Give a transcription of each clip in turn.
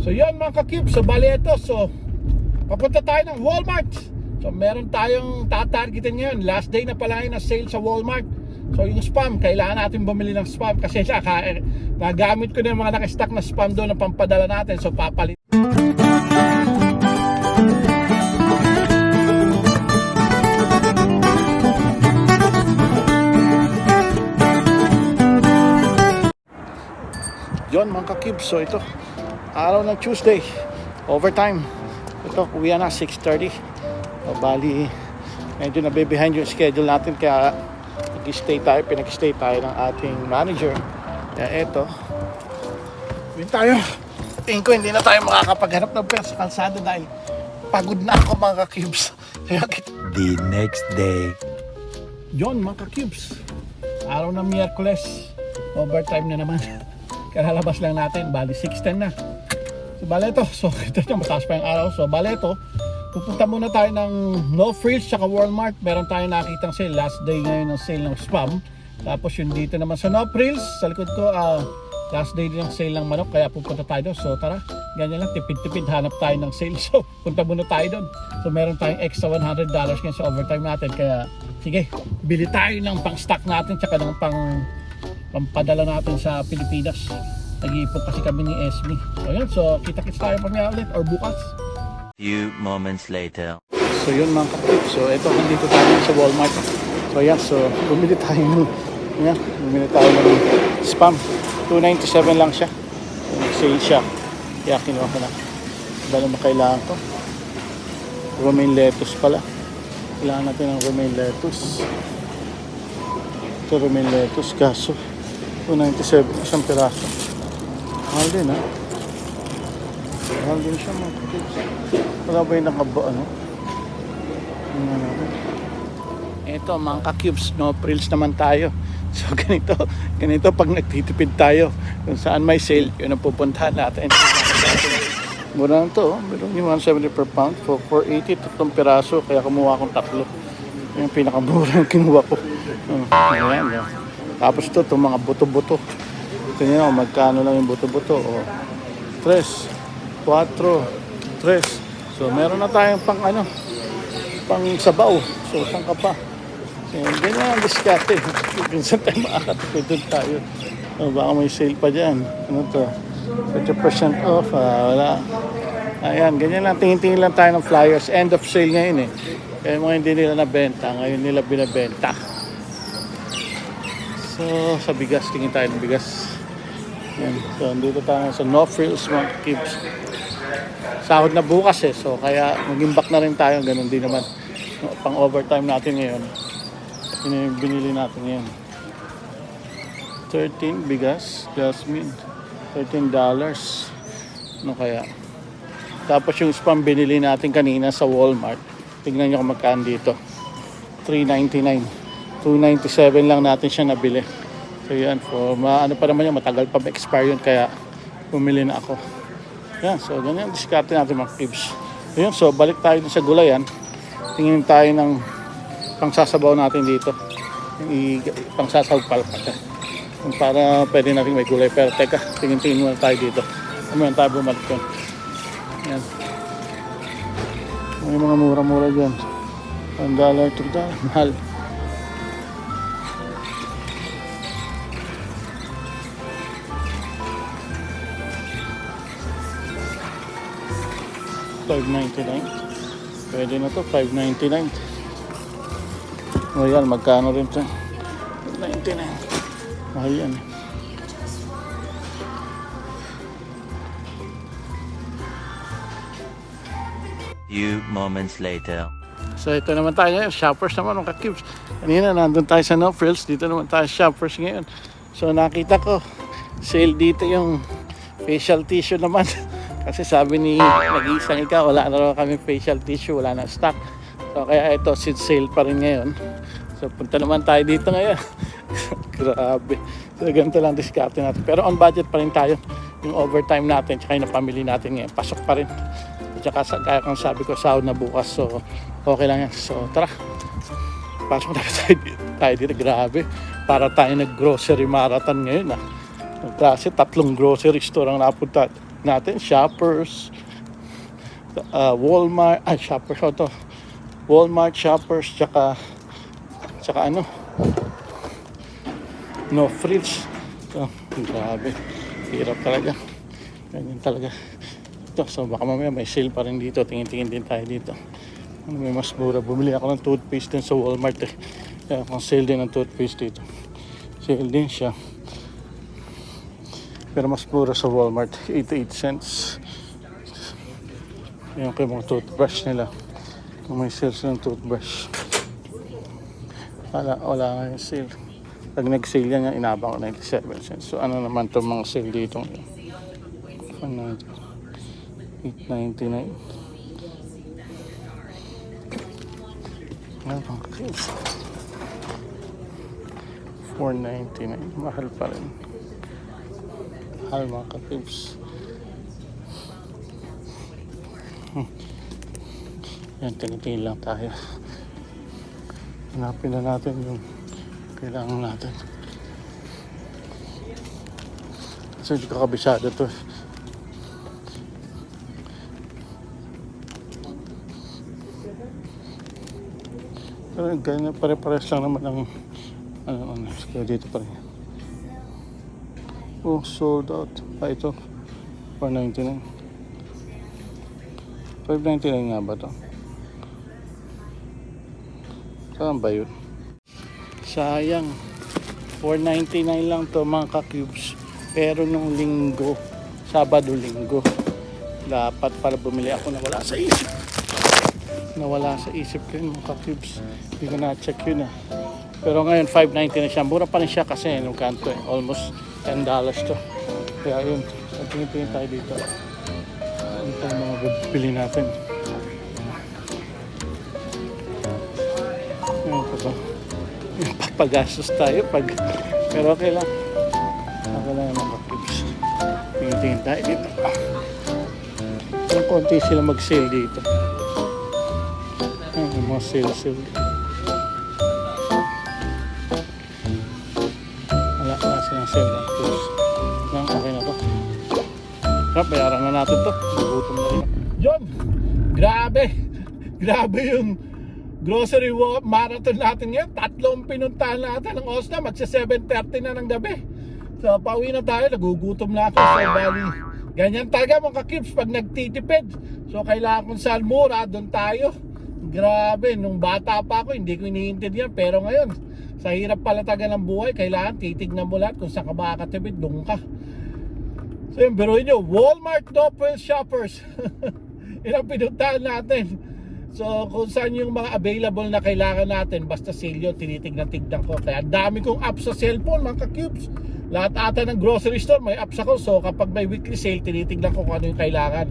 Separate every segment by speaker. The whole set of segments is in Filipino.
Speaker 1: So yun mga ka-cube, so bali ito, so papunta tayo ng Walmart. So meron tayong tatargetin ngayon. Last day na pala yun na sale sa Walmart. So yung spam, kailangan natin bumili ng spam kasi nagamit ko na yung mga nakastock na spam doon na pampadala natin. So papalit. Yun mga ka-cube, so ito araw ng Tuesday, overtime. Ito, uwi na 6:30. O bali, medyo nabe-behind yung schedule natin kaya pinag-stay tayo ng ating manager. Kaya ito, uwi tayo. Tingin ko hindi na tayo makakapaghanap ng pera sa kalsada dahil pagod na ako mga ka-cubes.
Speaker 2: The next day.
Speaker 1: Yun mga ka-cubes, araw ng Miyerkules, overtime na naman. Kalalabas lang natin, bali 6:10 na. So bale ito, so kita nyo mataas pa yung araw. So bale ito, pupunta muna tayo ng No Frills tsaka Walmart. Meron tayong nakitang sale, last day ngayon ng sale ng spam. Tapos yung dito naman sa No Frills, sa likod ko, last day din ng sale ng manok. Kaya pupunta tayo doon. So tara, ganyan lang, tipid-tipid, hanap tayo ng sale. So punta muna tayo doon. So meron tayong extra $100 ngayon sa overtime natin. Kaya sige, bili tayo ng pang-stock natin tsaka ng pampadala natin sa Pilipinas. Nag-iipon kasi kami ni Esme. So yun, so kita-kits tayo pamaya ulit or bukas.
Speaker 2: Few moments later.
Speaker 1: So yun mga kapatid, so ito nandito tayo sa Walmart. So yan, so bumili tayo ng spam. $2.97 lang siya. So, sale siya. Kaya kinuha ko na. Dahil naman kailangan ko. Romaine lettuce pala. Kailangan natin ng romaine lettuce. Ito romaine lettuce, kaso $2.97 isang piraso. Mahal din ha. Mahal din siya mga kapatid. Wala ba yung nakaba ano? Ito mga ka-cubes, no frills naman tayo. So ganito pag nagtitipid tayo. Kung saan may sale, yun ang pupuntahan natin. Mura lang to, meron yung 170 per pound for $4.80 tatlong piraso, kaya kumuha akong tatlo. Yung pinakamura yung kinuha ko. Ayan, yan. Tapos ito, itong mga buto-buto. Ito nyo, magkano lang yung buto-buto. O, 3, 4, 3. So, meron na tayong pang sabaw. So, saan ka pa? So, ganyan ang diskarte. Minsan tayo makakatipid doon tayo. So, baka may sale pa dyan. Ano to? 30% off. Wala. Ayan, ganyan lang. Tingin-tingin lang tayo ng flyers. End of sale ngayon eh. Kaya mga hindi nila nabenta. Ngayon nila binabenta. So, sa bigas. Tingin tayo ng bigas. Ayan. So, dito tayo sa No Frills mga kids. Sahod na bukas eh. So, kaya mag-imbak na rin tayo. Ganun din naman. Pang overtime natin ngayon. Yun yung binili natin ngayon. 13 bigas. Jasmine. $13. Ano kaya? Tapos yung spam binili natin kanina sa Walmart. Tingnan nyo kung magkaan dito. $3.99. $2.97 lang natin siya nabili. So yan, ano pa naman yun, matagal pa ma-expire yun, kaya bumili na ako. Yan, so ganyan, diskarte natin mga cubes. Yun, so balik tayo sa gulayan. Tingin tayo ng pangsasabaw natin dito. Pangsasabaw palpata. Para pwede natin may gulay. Pero teka, tingin-tingin muna tayo dito. Amayang tayo bumalik yun. Yan. May mga mura-mura dyan. $1, $2, mahal. $5.99. Pwede na to, $5.99. O yan, magkano rin ito? $5.99. Mahal yan.
Speaker 2: Few moments later.
Speaker 1: So ito naman tayo ngayon, shoppers naman mga ka-cubes. Kanina nandun tayo sa No Frills, dito naman tayo shoppers ngayon. So nakita ko, sale dito yung facial tissue naman. Kasi sabi ni nag-iisang wala na raw kami facial tissue, wala na stock. So kaya ito, sale pa rin ngayon. So punta naman tayo dito ngayon. Grabe. So ganito lang diskarte natin. Pero on budget pa rin tayo. Yung overtime natin, tsaka yung napamili natin ngayon, pasok pa rin. At saka kaya kang sabi ko, sahod na bukas. So okay lang yan. So tara, pasok na tayo dito. Grabe. Para tayo nag-grocery marathon ngayon. Klase, 3 grocery store ang napunta natin. Shoppers, Walmart, Shoppers, ito. Walmart, Shoppers, tsaka ano, No Frills. So, grabe. Hirap talaga. Ganyan talaga. Ito, so baka mamaya may sale pa rin dito. Tingin-tingin din tayo dito. Ano, may mas mura. Bumili ako ng toothpaste din sa Walmart eh. Kaya kung sale din ng toothpaste dito. Sale din siya. Pero mas mura sa Walmart. 88 cents. Yan kayo mga toothbrush nila. Kung may sale ng toothbrush. Wala nga yung sale. Pag nag-sale yan, inabang ko 97 cents. So ano naman itong mga sale dito? 8.99. Ano pang case? 4.99. Mahal pa rin. Mahal mga ka-tips. Yan, tinitingin lang tayo. Hanapin na natin yung kailangan natin. Kasi hindi ko kabisado to. Pero ganyan, pare-pares lang naman ang ano, kaya dito pa rin. Oh, sold out. Ito. 4.99. 5.99 nga ba to? Saan ba yun? Sayang. 4.99 lang to mga ka-cubes. Pero nung linggo, Sabado-Linggo, dapat para bumili ako, nawala sa isip ko yun mga ka-cubes. Hindi ko na-check yun ah. Pero ngayon 5.90 na siya. Mura pa rin siya kasi nung kanto eh. Almost $10 to. Kaya yun. So, tingin tayo dito. Ano pa yung mga bibili natin? Ano pa ba? Papagastos tayo pag... Pero okay lang. Okay lang yung mga cubes. Tingin tayo dito. Ang konti sila mag-sale dito. Yung mga sale. Wala silang sale ng cubes. Okay na to. Bayaran na natin to. Nagutom na rin. Yun! Grabe yung grocery marathon natin ngayon. 3 pinuntahan natin ng Osnam at sa 7:30 na ng gabi. So pauwi na tayo, nagugutom na ako. So bali, ganyan talaga mga ka-cubes pag nagtitipid. So kailangan kung saan mura, doon tayo. Grabe, nung bata pa ako hindi ko iniintindihan. Pero ngayon, sa hirap pala talaga ng buhay, kailangan titignan mo lahat kung saan ka makakatipid, doon ka. So yun, biruin nyo, Walmart, No Frills, Shoppers. Ilang pinuntahan natin. So kung saan yung mga available na kailangan natin, basta sale yun, tinitignan-tignan ko. Kaya ang dami kong apps sa cellphone mga ka-cubes. Lahat ata ng grocery store may apps ako. So kapag may weekly sale, tinitignan ko kung ano yung kailangan.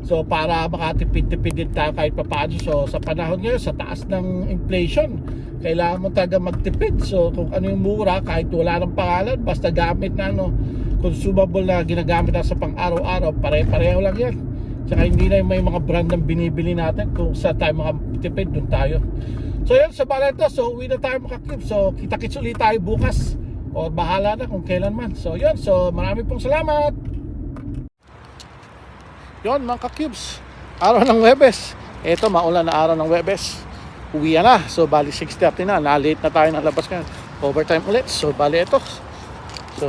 Speaker 1: So para makatipid-tipid din tayo kahit papaano. So sa panahon ngayon, sa taas ng inflation, kailangan mo talaga magtipid. So kung ano yung mura, kahit wala ng pangalan, basta gamit na consumable na ginagamit na sa pang-araw-araw, pare-pareho lang yan. Tsaka hindi na may mga brand ng binibili natin. Kung sa tayo makatipid, dun tayo. So yun, sa balento, so uwi na tayo mga-cubes. So kita-kits ulit tayo bukas. O bahala na kung kailan man. So yun, so marami pong salamat. Yun mga ka-cubes, araw ng Webes. Ito, maulan na araw ng Webes. Uwi na. So bali 6:30 na. Na-late na tayo ng labas ngayon. Overtime ulit. So bali ito. So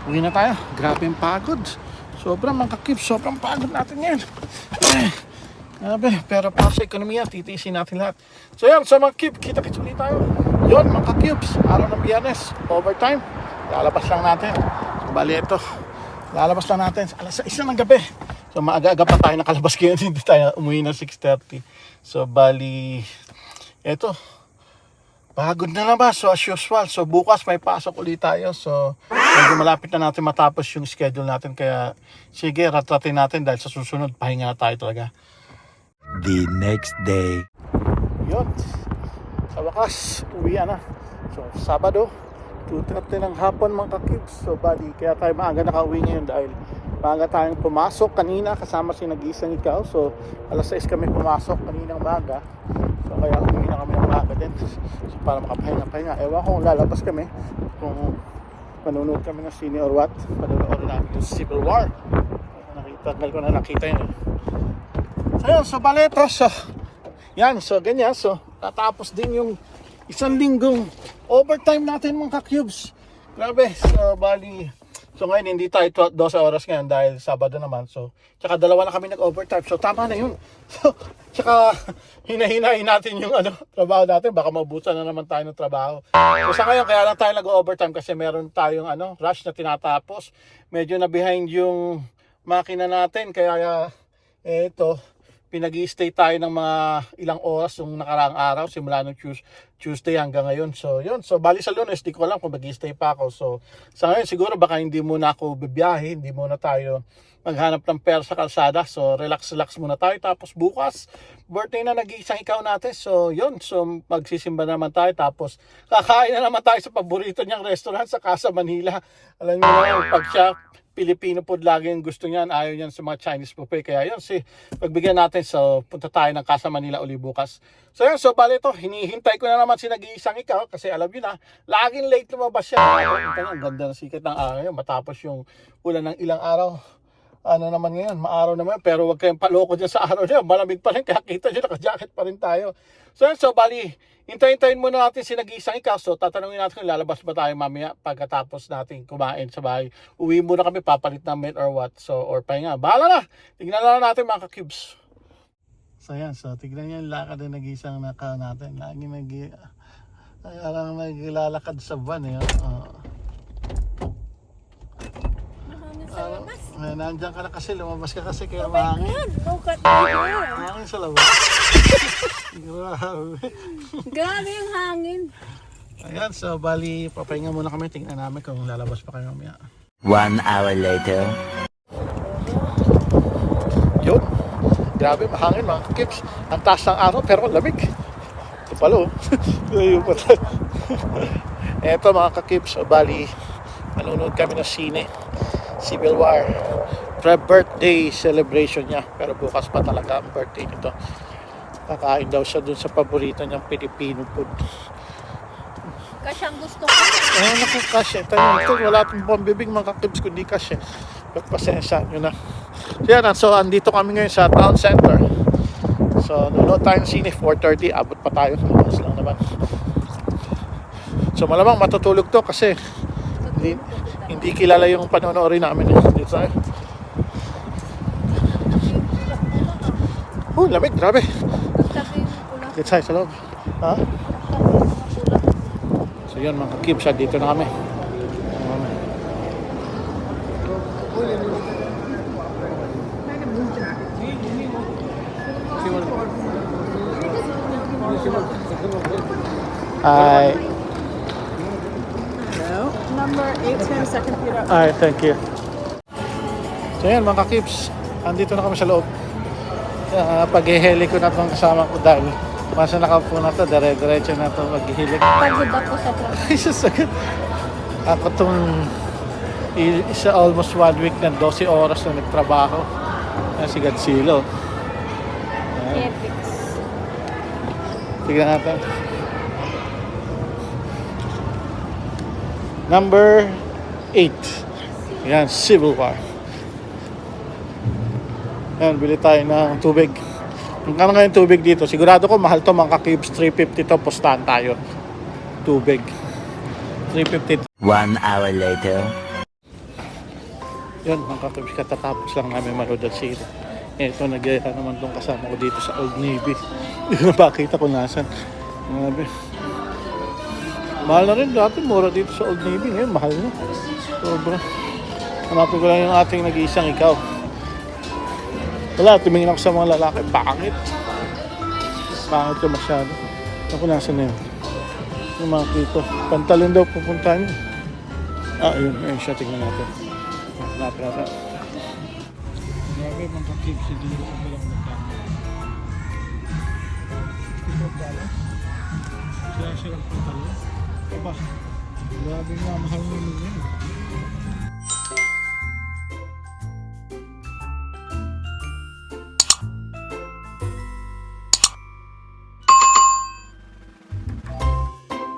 Speaker 1: uwi na tayo. Grabe yung pagod. Sobrang mga ka-cubes, sobrang pagod natin ngayon. Grabe, pero para sa ekonomiya, titiisin natin lahat. So yan, so mga cubes, kita-kits ulit tayo. Yun mga ka-cubes, araw ng Biyernes, overtime. Lalabas lang natin. So bali ito. Lalabas lang natin. Alas 6 ng gabi. So maaga-aga pa tayo nakalabas ngayon. Hindi tayo umuwi ng 6:30. So bali, ito. Pagod na naman. So as usual. So bukas may pasok ulit tayo. So medyo malapit na natin matapos yung schedule natin. Kaya sige, ratratin natin dahil sa susunod pahinga na tayo talaga.
Speaker 2: The next day.
Speaker 1: Yun. Sa wakas, uwi na. So Sabado, 2:30 ng hapon mga ka-cubes. So bali, kaya tayo maaga nakauwi ngayon dahil maaga tayong pumasok kanina kasama si nag-iisang ikaw. So alas 6 kami pumasok kaninang maaga. So kaya uwi na kami ng maaga din. So para makapahinga-pahinga. Ewan ko kung lalabas kami. Kung Manunood kami ng sine or what. Panunood namin yung Civil War. Tagal ko na nakita yun. So yun, so bale ito. So, yan, so ganyan. So, tatapos din yung isang linggong overtime natin mga ka-cubes. Grabe. So, bali. So ngayon, hindi tayo 12 oras ngayon dahil Sabado naman. So, tsaka dalawa na kami nag-overtime. So, tama na yun. So, tsaka hinahinain natin yung trabaho natin. Baka mabutan na naman tayo ng trabaho. So, sa ngayon, kaya lang tayo nag-overtime kasi meron tayong rush na tinatapos. Medyo na behind yung makina natin, kaya ito pinag-i-stay tayo ng mga ilang oras yung nakaraang araw simula ng Tuesday hanggang ngayon. So yun, so bali sa Lunes di ko alam kung mag-i-stay pa ako. So sa ngayon siguro baka hindi muna ako bibiyahe, hindi muna tayo maghanap ng pera sa kalsada. So relax muna tayo, tapos bukas birthday na nag-iisang ikaw natin. So yun, so magsisimba naman tayo, tapos kakain na naman tayo sa paborito niyang restaurant sa Casa Manila. Alam niyo na, pag siya Filipino food lagi yung gusto niyan, ayaw niyan sa mga Chinese buffet. Kaya yun, pagbigyan natin. So punta tayo ng Casa Manila uli bukas. So yun, so bali ito, hinihintay ko na naman si nag-iisang ikaw kasi alam niyo na, laging late lumabas siya. Ang ganda ng sikat ng araw yun, matapos yung ulan ng ilang araw. Naman ngayon, maaraw naman, pero wag kayong paloko dyan sa araw niya, malamig pa rin, kaya kita nyo, naka-jacket pa rin tayo. So yun, so bali, hintayin muna natin si nag-iisang ikaw. So tatanungin natin kung lalabas ba tayo mamaya pagkatapos natin kumain sa bahay. Uwi muna kami, papalit namin or what. So, or pahinga, bahala na, tignan lang natin mga ka-cubes. So yan, so tignan nyo yung lakad na nag-iisang naka natin. Lagi naglalakad sa van eh. Nandiyan ka na kasi, lumabas ka kasi kaya mahangin.
Speaker 3: Look at me.
Speaker 1: Mahangin sa labas. Grabe.
Speaker 3: Grabe yung hangin.
Speaker 1: Ayan, so bali, papahinga muna kami. Tingnan namin kung lalabas pa kayo mamaya.
Speaker 2: 1 hour later.
Speaker 1: Yun. Grabe, mahangin mga kips. Ang taas ng araw pero lamig. Ito pala oh. Eto mga kakips, so bali, manunood kami ng sine. Civil War. Birthday celebration niya. Pero bukas pa talaga ang birthday nito. Kakain daw siya dun sa paborito niyang Filipino food.
Speaker 3: Kasi ang gusto ko.
Speaker 1: Ayun naku, kasya. Ito, wala pong pambibig mga kakibs kundi kasya. Pagpasensya nyo na. So yan, so andito kami ngayon sa town center. So nunood tayo ng sine, 4:30. Abot pa tayo. Mas lang naman. So malamang matutulog to kasi hindi kilala yung panonoodin namin dito tayo. Lamig, grabe. Dito tayo sa loob. Ha? So yun mga kibs, dito na kami. Hi.
Speaker 3: Number 810 second floor.
Speaker 1: Alright, thank you. So yan mga kibs, andito na kami sa loob. Pag-heli ko na itong kasama ko dahil masa nakapo na ito, dire-diretso na ito mag-hili.
Speaker 3: Pagod ako sa trabaho.
Speaker 1: Isasagad. Ako itong almost 1 week na 12 oras na nagtrabaho. Si Godzilla.
Speaker 3: Epics.
Speaker 1: Tignan natin. Number 8. Yan, Civil War. Yan, bili tayo ng tubig. Kung kano nga yung tubig dito, sigurado ko mahal to mga ka-cubes. 350 to, pustahan tayo. Tubig. 350.
Speaker 2: 1 hour later.
Speaker 1: Yun, mga ka-cubes, katatapos lang namin manood at sila. Ito, nagyaya naman itong kasama ko dito sa Old Navy. Hindi ko napakita kung nasan. Mahal na rin dati, mura dito sa Old Navy. Ngayon, mahal na. Sobra. Hanapin ko lang yung ating nag-iisang ikaw. Wala, tumingin ako sa mga lalaki. Pangit. Pangit ko masyado. Ako nasa na yun. Yung mga kito. Pantalon daw pupuntahan yun. Ayun. Ayun siya. Tingnan natin. Hanapin natin. Grabe mga kakibs. Hindi ko sa bilang magkano. $54. Siya ang pantalon. Aba. Grabe nga. Mahal naman yun.